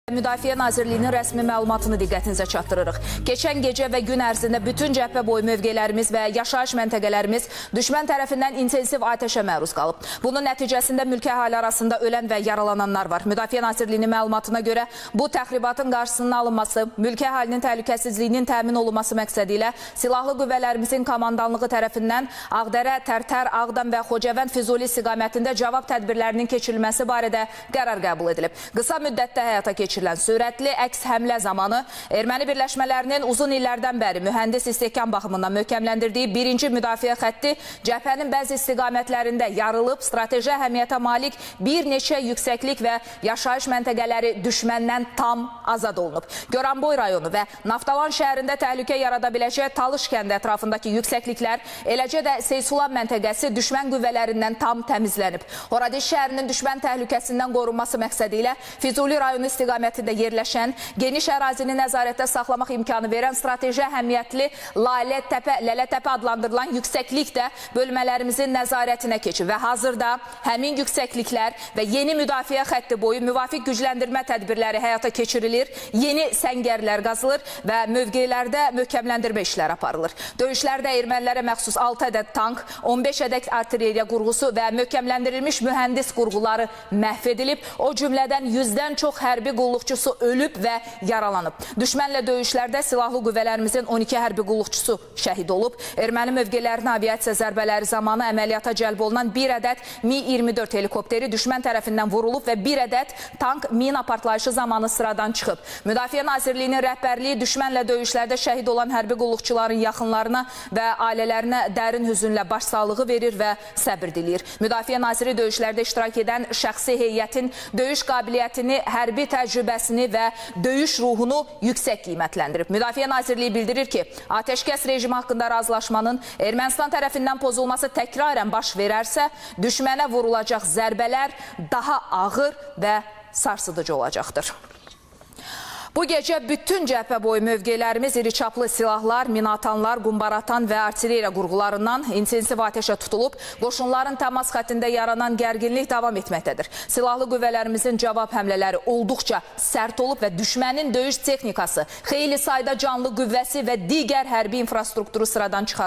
Müdafiə Nazirliyinin rəsmi məlumatını diqqətinizə çatdırırıq. Keçən gecə və gün ərzində bütün cəbhə boyu mövqelərimiz və yaşayış məntəqələrimiz düşmən tərəfindən intensiv atəşə məruz qalıb. Bunun nəticəsində mülki əhali arasında ölən və yaralananlar var. Müdafiə Nazirliyinin məlumatına görə bu təxribatın qarşısının alınması, mülki əhalinin təhlükəsizliyinin təmin olunması məqsədi ilə silahlı qüvvələrimizin komandanlığı tərəfindən Ağdərə, Tərtər, Ağdam və Xocavənd, Füzuli istiqamətində cavab tədbirlərinin keçirilməsi barədə qərar qəbul edilib. Qısa müddətdə həyata keçirilib. Sürətli əks həmlə zamanı erməni birləşmələrinin uzun illərdən bəri mühəndis istehkam baxımından möhkəmləndirdiyi birinci müdafiə xətti cəbhənin bəzi istiqamətlərində yarılıb, strateji əhəmiyyətə malik bir neçə yüksəklik və yaşayış məntəqələri düşməndən tam azad olunub. Goranboy rayonu və Naftalan şəhərində təhlükə yarada biləcək Talış kəndi ətrafındakı yüksəkliklər, eləcə də Seysulan məntəqəsi düşmən qüvvələrindən tam təmizlənib. Horadiş şəhərinin düşmən təhlükəsindən qorunması məqsədi ilə Füzuli rayonu istiqamətində yerləşən, geniş ərazini nəzarətdə saxlamaq imkanı verən strateji əhəmiyyətli Lələtəpə adlandırılan yüksəklik də bölmələrimizin nəzarətinə keçib və hazırda həmin yüksəkliklər və yeni müdafiə xətti boyu müvafiq gücləndirmə tədbirləri həyata keçirilir, yeni səngərlər qazılır və mövqelərdə möhkəmləndirmə işləri aparılır. Döyüşlərdə ermənilərə məxsus 6 ədəd tank, 15 ədəd artilleriya qurğusu və möhkəmləndirilmiş mühəndis qurğuları məhv edilib, o cümlədən 100-dən çox hərbi qulluqçusu ölüb və yaralanıb. Düşmənlə döyüşlərdə silahlı qüvvələrimizin 12 hərbi qulluqçusu şəhid olub. Erməni mövqelərinə aviasiya zərbələri zamanı əməliyyata cəlb olunan bir ədəd Mi-24 helikopteri düşmən tərəfindən vurulub və bir ədəd tank mina partlayışı zamanı sıradan çıxıb. Müdafiə Nazirliyinin rəhbərliyi düşmənlə döyüşlərdə şəhid olan hərbi qulluqçuların yaxınlarına və ailələrinə dərin hüzünlə başsağlığı verir və səbir diləyir. Müdafiə Naziri döyüşlərdə iştirak edən şəxsi heyətin döyüş qabiliyyətini, hərbi təcrübəsini və döyüş ruhunu yüksək qiymətləndirib. Müdafiə Nazirliyi bildirir ki, atəşkəs rejimi haqqında razılaşmanın Ermənistan tərəfindən pozulması təkrarən baş verərsə, düşmənə vurulacaq zərbələr daha ağır və sarsıdıcı olacaqdır. Bu gecə bütün cəbhə boyu mövqelərimiz iri çaplı silahlar, minatanlar, qumbaratan və artilleriya qurğularından intensiv atəşə tutulub. Qoşunların təmas xəttində yaranan gərginlik davam etməkdədir. Silahlı qüvvələrimizin cavab həmlələri olduqca sərt olub və düşmənin döyüş texnikası, xeyli sayda canlı qüvvəsi və digər hərbi infrastrukturu sıradan çıxarılıb.